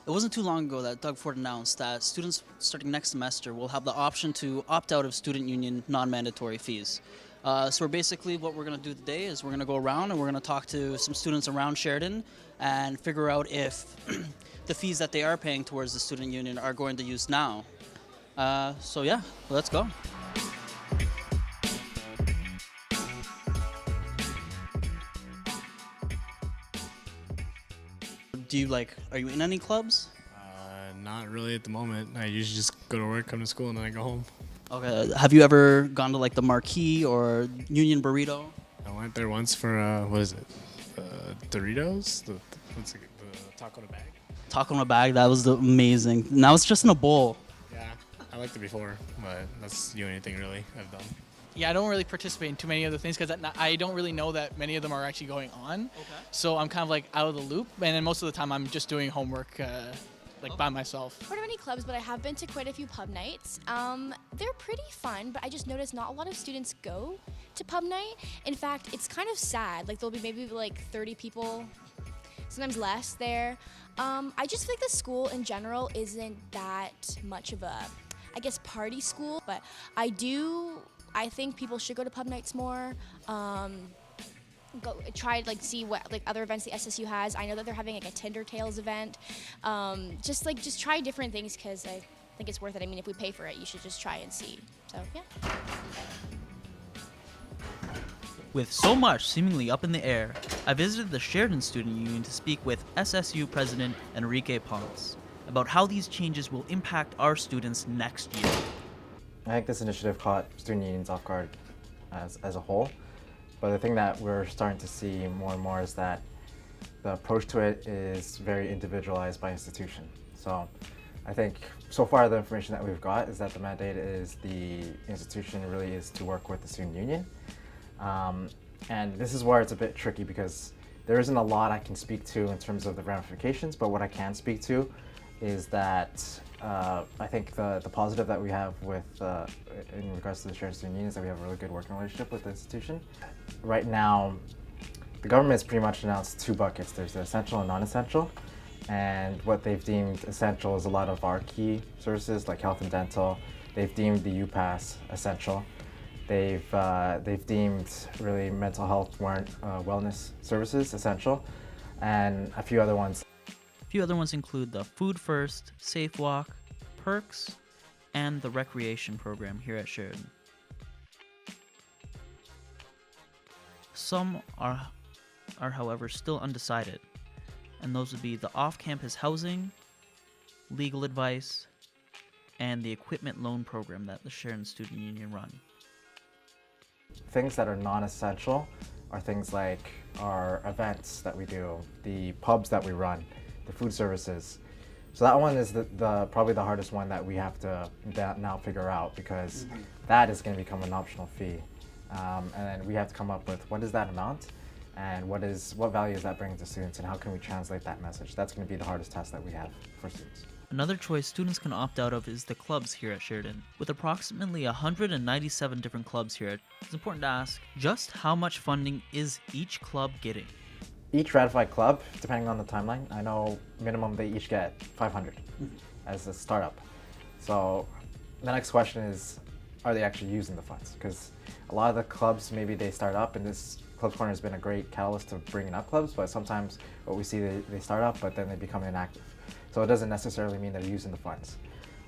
It wasn't too long ago that Doug Ford announced that students starting next semester will have the option to opt out of student union non-mandatory fees. So basically what we're going to do today is we're going to go around and we're going to talk to some students around Sheridan and figure out if the fees that they are paying towards the student union are going to use now. So yeah, let's go. Are you in any clubs? Not really at the moment. I usually just go to work, come to school, and then I go home. Okay. Have you ever gone to like the Marquee or Union Burrito? I went there once for what is it? Doritos? What's it? The taco in a bag? Taco in a bag, that was amazing. Now it's just in a bowl. Yeah, I liked it before, but that's the only thing really I've done. Yeah, I don't really participate in too many other things because I don't really know that many of them are actually going on. Okay. So I'm kind of like out of the loop, and then most of the time I'm just doing homework by myself. I don't have any clubs, but I have been to quite a few pub nights. They're pretty fun, but I just noticed not a lot of students go to pub night. In fact, it's kind of sad. Like there'll be maybe like 30 people, sometimes less there. I just feel like the school in general isn't that much of a, I guess, party school, but I think people should go to pub nights more. Go try like see what like other events the SSU has. I know that they're having like a Tinder Tales event. Just try different things because I think it's worth it. I mean, if we pay for it, you should just try and see. So yeah. With so much seemingly up in the air, I visited the Sheridan Student Union to speak with SSU President Enrique Ponce about how these changes will impact our students next year. I think this initiative caught student unions off guard as a whole, but the thing that we're starting to see more and more is that the approach to it is very individualized by institution. So I think so far the information that we've got is that the mandate is the institution really is to work with the student union. And this is where it's a bit tricky because there isn't a lot I can speak to in terms of the ramifications, but what I can speak to is that I think the positive that we have with in regards to the Sheridan Student Union is that we have a really good working relationship with the institution. Right now, the government has pretty much announced two buckets. There's the essential and non-essential, and what they've deemed essential is a lot of our key services like health and dental. They've deemed the UPass essential. They've deemed really mental health wellness services essential, and a few other ones. A few other ones include the Food First, Safe Walk, Perks, and the Recreation program here at Sheridan. Some are however still undecided, and those would be the off-campus housing, legal advice, and the equipment loan program that the Sheridan Student Union run. Things that are non-essential are things like our events that we do, the pubs that we run, the food services. So that one is probably the hardest one that we have to now figure out because that is going to become an optional fee. And then we have to come up with what is that amount and what value is that bringing to students and how can we translate that message. That's going to be the hardest test that we have for students. Another choice students can opt out of is the clubs here at Sheridan. With approximately 197 different clubs here, it's important to ask just how much funding is each club getting? Each ratified club, depending on the timeline, I know minimum they each get 500 as a startup. So the next question is, are they actually using the funds? Because a lot of the clubs, maybe they start up, and this Clubs Corner has been a great catalyst to bringing up clubs, but sometimes what we see, they start up, but then they become inactive. So it doesn't necessarily mean they're using the funds.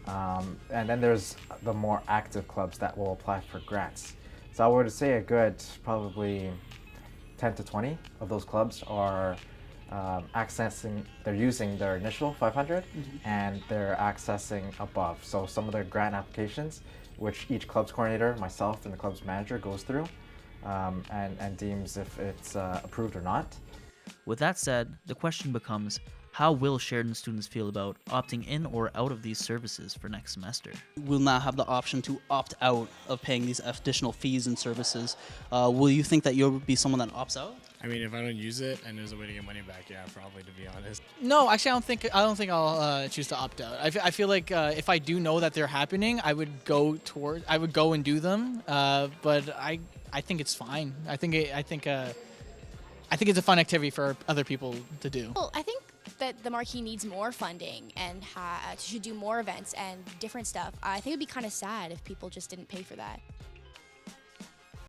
And then there's the more active clubs that will apply for grants. So I would say a good probably 10 to 20 of those clubs are they're using their initial 500 and they're accessing above. So some of their grant applications, which each clubs coordinator, myself and the clubs manager goes through and deems if it's approved or not. With that said, the question becomes, how will Sheridan students feel about opting in or out of these services for next semester? We'll now have the option to opt out of paying these additional fees and services. Will you think that you'll be someone that opts out? I mean, if I don't use it and there's a way to get money back, yeah, probably, to be honest. No, actually, I don't think I'll choose to opt out. I feel like if I do know that they're happening, I would go and do them. But I think it's fine. I think it's a fun activity for other people to do. Well, I think that the Marquee needs more funding and should do more events and different stuff. I think it'd be kind of sad if people just didn't pay for that.